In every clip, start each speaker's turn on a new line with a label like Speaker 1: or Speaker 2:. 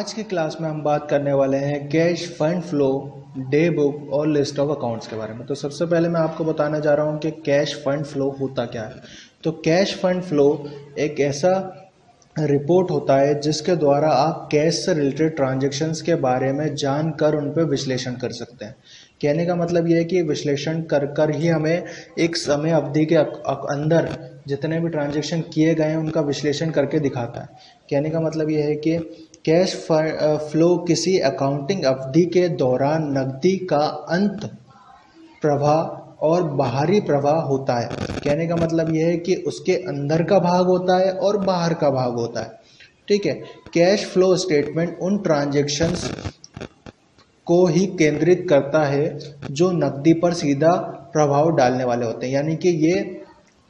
Speaker 1: आज की क्लास में हम बात करने वाले हैं cash fund flow, day book और लिस्ट ऑफ अकाउंट्स के बारे में। तो सबसे पहले मैं आपको बताने जा रहा हूं कि कैश फंड फ्लो होता क्या है। तो कैश फंड फ्लो एक ऐसा रिपोर्ट होता है जिसके द्वारा आप कैश से रिलेटेड ट्रांजैक्शंस के बारे में जानकर उन पर विश्लेषण कर सकते हैं। कहने का मतलब यह है कि विश्लेषण कर कर ही हमें एक समय अवधि के अंदर जितने भी ट्रांजैक्शन किए गए हैं उनका विश्लेषण करके दिखाता है। कहने का मतलब यह है कि कैश फ्लो किसी अकाउंटिंग अवधि के दौरान नकदी का अंत प्रवाह और बाहरी प्रवाह होता है। कहने का मतलब यह है कि उसके अंदर का भाग होता है और बाहर का भाग होता है। ठीक है, कैश फ्लो स्टेटमेंट उन ट्रांजैक्शंस को ही केंद्रित करता है जो नकदी पर सीधा प्रभाव डालने वाले होते हैं, यानी कि ये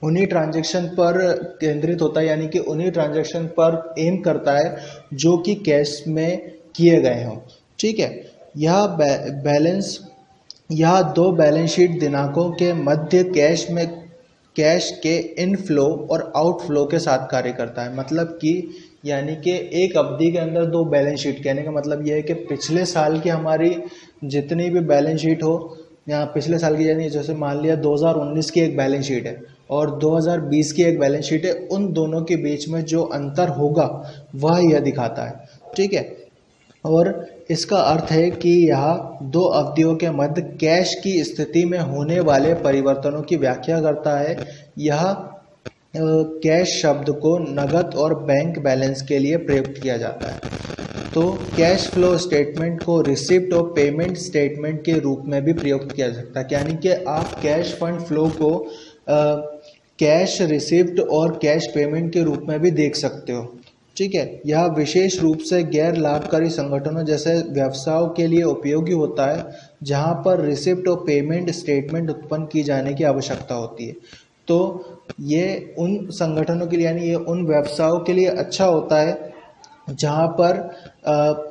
Speaker 1: उन्हीं ट्रांजैक्शन पर केंद्रित होता है, यानी कि उन्हीं ट्रांजैक्शन पर एम करता है जो कि कैश में किए गए हों। ठीक है, यह दो बैलेंस शीट दिनांकों के मध्य कैश के इनफ्लो और आउटफ्लो के साथ कार्य करता है। मतलब कि यानी कि एक अवधि के अंदर दो बैलेंस शीट, कहने का मतलब यह है कि पिछले साल की हमारी जितनी भी बैलेंस शीट हो, यहाँ पिछले साल की यानी जैसे मान लिया 2019 की एक बैलेंस शीट है और 2020 की एक बैलेंस शीट है, उन दोनों के बीच में जो अंतर होगा वह यह दिखाता है। ठीक है, और इसका अर्थ है कि यह दो अवधियों के मध्य कैश की स्थिति में होने वाले परिवर्तनों की व्याख्या करता है। यह कैश शब्द को नकद और बैंक बैलेंस के लिए प्रयुक्त किया जाता है। तो कैश फ्लो स्टेटमेंट को रिसिप्ट और पेमेंट स्टेटमेंट के रूप में भी प्रयुक्त किया जा सकता है, यानी कि आप कैश फंड फ्लो को कैश रिसिप्ट और कैश पेमेंट के रूप में भी देख सकते हो। ठीक है, यह विशेष रूप से गैर लाभकारी संगठनों जैसे व्यवसायों के लिए उपयोगी होता है जहां पर रिसिप्ट और पेमेंट स्टेटमेंट उत्पन्न की जाने की आवश्यकता होती है। तो ये उन संगठनों के लिए यानी ये उन व्यवसायों के लिए अच्छा होता है जहां पर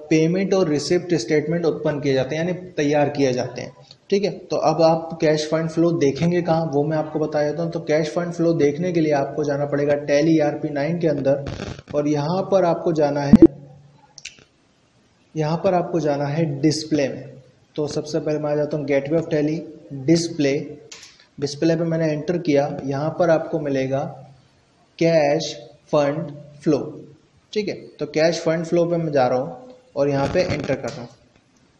Speaker 1: पेमेंट और रिसिप्ट स्टेटमेंट उत्पन्न किए जाते हैं, यानी तैयार किए जाते हैं। ठीक है, तो अब आप कैश फंड फ्लो देखेंगे कहाँ, वो मैं आपको बता देता हूँ। तो कैश फंड फ्लो देखने के लिए आपको जाना पड़ेगा टैली ERP9 के अंदर, और यहाँ पर आपको जाना है डिस्प्ले में। तो सबसे पहले मैं आ जाता हूँ गेटवे ऑफ टैली, डिस्प्ले पे मैंने एंटर किया। यहाँ पर आपको मिलेगा कैश फंड फ्लो। ठीक है, तो कैश फंड फ्लो पे मैं जा रहा हूँ और यहाँ पे एंटर कर रहा हूँ।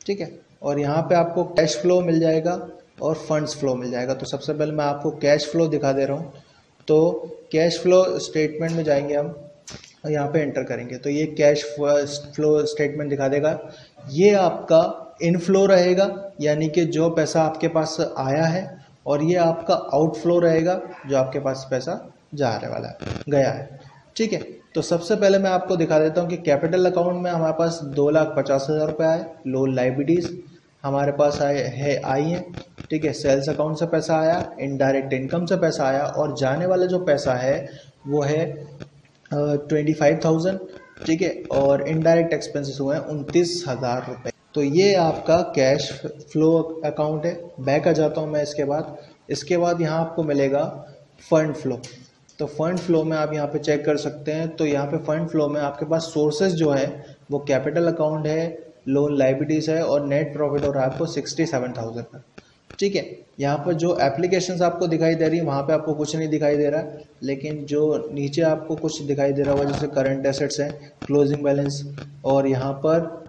Speaker 1: ठीक है, और यहाँ पे आपको कैश फ्लो मिल जाएगा और फंड्स फ्लो मिल जाएगा। तो सबसे पहले मैं आपको कैश फ्लो दिखा दे रहा हूँ। तो कैश फ्लो स्टेटमेंट में जाएंगे हम और यहाँ पे एंटर करेंगे तो ये कैश फ्लो स्टेटमेंट दिखा देगा। ये आपका इनफ्लो रहेगा, यानी कि जो पैसा आपके पास आया है, और ये आपका आउटफ्लो रहेगा जो आपके पास पैसा गया है। ठीक है, तो सबसे पहले मैं आपको दिखा देता हूँ कि कैपिटल अकाउंट में हमारे पास 2,50,000 रुपये आए। लोन लाइबिलिटीज हमारे पास आई है। ठीक है, सेल्स अकाउंट से पैसा आया, इनडायरेक्ट इनकम से पैसा आया, और जाने वाला जो पैसा है वो है 25,000। ठीक है, और इनडायरेक्ट एक्सपेंसेस हुए हैं 29,000 रुपये। तो ये आपका कैश फ्लो अकाउंट है। बैक आ जाता हूँ मैं इसके बाद यहाँ आपको मिलेगा फंड फ्लो। तो फंड फ्लो में आप यहाँ पे चेक कर सकते हैं। तो यहाँ पे फंड फ्लो में आपके पास सोर्सेज जो है वो कैपिटल अकाउंट है, लोन लाइबिलिटीज है, और नेट प्रॉफिट हो रहा है आपको 67,000 का। ठीक है, यहाँ पर जो एप्लीकेशंस आपको दिखाई दे रही है वहाँ पे आपको कुछ नहीं दिखाई दे रहा, लेकिन जो नीचे आपको कुछ दिखाई दे रहा होगा जैसे करंट एसेट्स हैं, क्लोजिंग बैलेंस, और यहाँ पर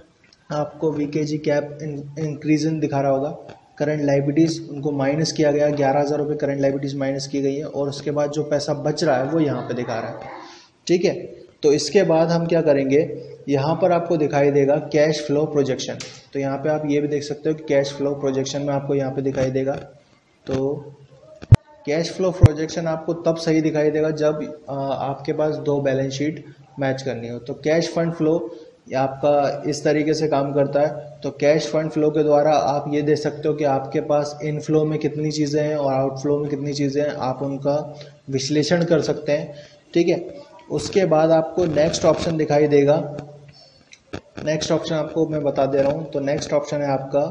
Speaker 1: आपको VKG कैप इंक्रीजन दिखा रहा होगा। करंट लाइबिलिटीज़ उनको माइनस किया गया, 11,000 रुपये करंट लाइबिलिटीज़ माइनस की गई है, और उसके बाद जो पैसा बच रहा है वो यहाँ पे दिखा रहा है। ठीक है, तो इसके बाद हम क्या करेंगे, यहाँ पर आपको दिखाई देगा कैश फ्लो प्रोजेक्शन। तो यहाँ पे आप ये भी देख सकते हो कि कैश फ्लो प्रोजेक्शन में आपको यहाँ पे दिखाई देगा। तो कैश फ्लो प्रोजेक्शन आपको तब सही दिखाई देगा जब आपके पास दो बैलेंस शीट मैच करनी हो। तो कैश फंड फ्लो आपका इस तरीके से काम करता है। तो कैश फंड फ्लो के द्वारा आप ये देख सकते हो कि आपके पास इनफ्लो में कितनी चीज़ें हैं और आउटफ्लो में कितनी चीज़ें हैं, आप उनका विश्लेषण कर सकते हैं। ठीक है, उसके बाद आपको नेक्स्ट ऑप्शन दिखाई देगा। नेक्स्ट ऑप्शन आपको मैं बता दे रहा हूँ। तो नेक्स्ट ऑप्शन है आपका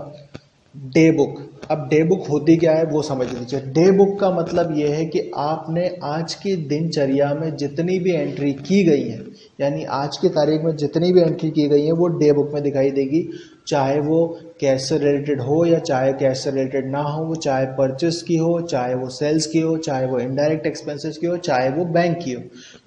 Speaker 1: डे बुक। अब डे बुक होती क्या है वो समझ लीजिए। डे बुक का मतलब ये है कि आपने आज की दिनचर्या में जितनी भी एंट्री की गई है, यानी आज की तारीख में जितनी भी एंट्री की गई है वो डे बुक में दिखाई देगी। चाहे वो कैश से रिलेटेड हो या चाहे कैश से रिलेटेड ना हो, वो चाहे परचेस की हो, चाहे वो सेल्स की हो, चाहे वो इनडायरेक्ट एक्सपेंसेस की हो, चाहे वो बैंक की हो।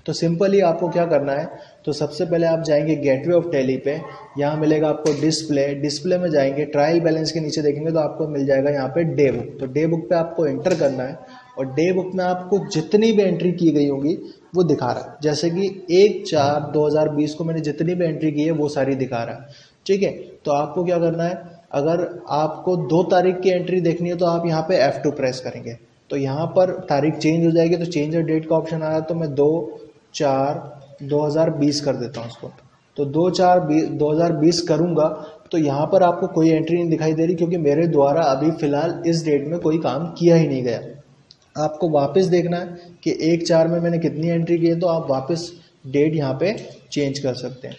Speaker 1: तो सिंपली आपको क्या करना है, तो सबसे पहले आप जाएंगे गेटवे ऑफ टैली पे। यहाँ मिलेगा आपको डिस्प्ले। डिस्प्ले में जाएंगे, ट्रायल बैलेंस के नीचे देखेंगे तो आपको मिल जाएगा यहाँ पे डे बुक। तो डे बुक पे आपको एंटर करना है और डे बुक में आपको जितनी भी एंट्री की गई होगी वो दिखा रहा है। जैसे कि 1/4/2020 को मैंने जितनी भी एंट्री की है वो सारी दिखा रहा है। ठीक है, तो आपको क्या करना है, अगर आपको 2 तारीख की एंट्री देखनी है तो आप यहाँ पे F2 प्रेस करेंगे। तो यहाँ पर तारीख चेंज हो जाएगी, तो चेंज डेट का ऑप्शन आया तो मैं 2/4/2020 कर देता हूँ उसको। तो 2/4/2020 करूँगा तो यहाँ पर आपको कोई एंट्री नहीं दिखाई दे रही, क्योंकि मेरे द्वारा अभी फ़िलहाल इस डेट में कोई काम किया ही नहीं गया। आपको वापस देखना है कि 1/4 में मैंने कितनी एंट्री की है, तो आप वापस डेट यहाँ पे चेंज कर सकते हैं।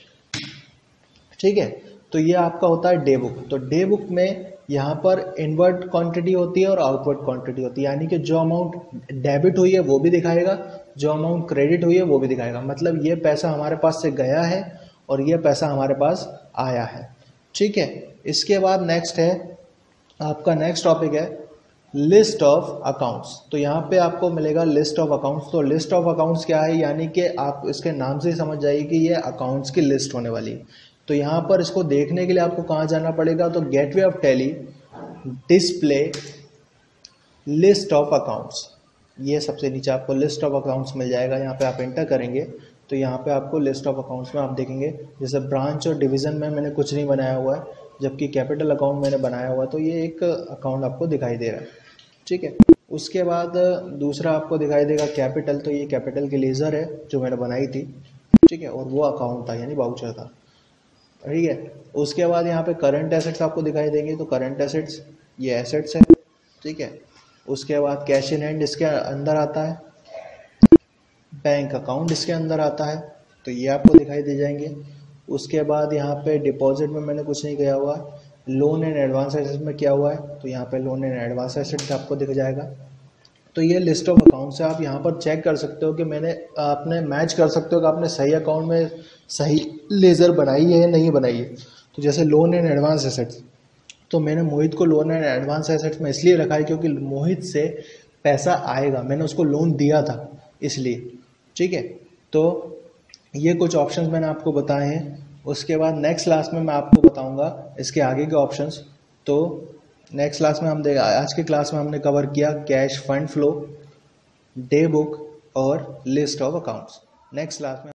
Speaker 1: ठीक है, तो ये आपका होता है डे बुक। तो डे बुक में यहाँ पर इनवर्ट क्वांटिटी होती है और आउटवर्ड क्वांटिटी होती है, यानी कि जो अमाउंट डेबिट हुई है वो भी दिखाएगा, जो अमाउंट क्रेडिट हुई है वो भी दिखाएगा। मतलब ये पैसा हमारे पास से गया है और ये पैसा हमारे पास आया है। ठीक है, इसके बाद नेक्स्ट है आपका, नेक्स्ट टॉपिक है लिस्ट ऑफ अकाउंट्स। तो यहाँ पे आपको मिलेगा लिस्ट ऑफ अकाउंट्स। तो लिस्ट ऑफ अकाउंट्स क्या है, यानी कि आप इसके नाम से ही समझ जाइए कि ये अकाउंट्स की लिस्ट होने वाली है। तो यहाँ पर इसको देखने के लिए आपको कहाँ जाना पड़ेगा, तो gateway of tally, display, list of accounts, ये सबसे नीचे आपको लिस्ट ऑफ अकाउंट्स मिल जाएगा। यहाँ पे आप एंटर करेंगे तो यहाँ पे आपको लिस्ट ऑफ अकाउंट्स में आप देखेंगे, जैसे ब्रांच और डिवीज़न में मैंने कुछ नहीं बनाया हुआ है, जबकि कैपिटल अकाउंट मैंने बनाया हुआ है, तो ये एक अकाउंट आपको दिखाई दे रहा है। ठीक है, उसके बाद दूसरा आपको दिखाई देगा कैपिटल। तो ये कैपिटल की लेज़र है जो मैंने बनाई थी। ठीक है, और वो अकाउंट था यानी वाउचर था। ठीक है, उसके बाद यहाँ पे करंट एसेट्स आपको दिखाई देंगे। तो करंट एसेट्स ये एसेट्स है। ठीक है, उसके बाद कैश इन हैंड इसके अंदर आता है, बैंक अकाउंट इसके अंदर आता है, तो ये आपको दिखाई दे जाएंगे। उसके बाद यहाँ पे डिपॉजिट में मैंने कुछ नहीं किया हुआ, लोन एंड एडवांस एसेट में क्या हुआ है, तो यहाँ पे लोन एंड एडवांस एसेट आपको दिख जाएगा। तो ये लिस्ट ऑफ अकाउंट से आप यहाँ पर चेक कर सकते हो कि आपने मैच कर सकते हो कि आपने सही अकाउंट में सही लेज़र बनाई है या नहीं बनाई है। तो जैसे लोन एंड एडवांस एसेट्स, तो मैंने मोहित को लोन एंड एडवांस एसेट्स में इसलिए रखा है क्योंकि मोहित से पैसा आएगा, मैंने उसको लोन दिया था इसलिए। ठीक है, तो ये कुछ ऑप्शंस मैंने आपको बताए हैं। उसके बाद नेक्स्ट क्लास में मैं आपको बताऊंगा इसके आगे के ऑप्शंस। तो नेक्स्ट क्लास में आज के क्लास में हमने कवर किया cash fund flow, day book और list of accounts. Next class में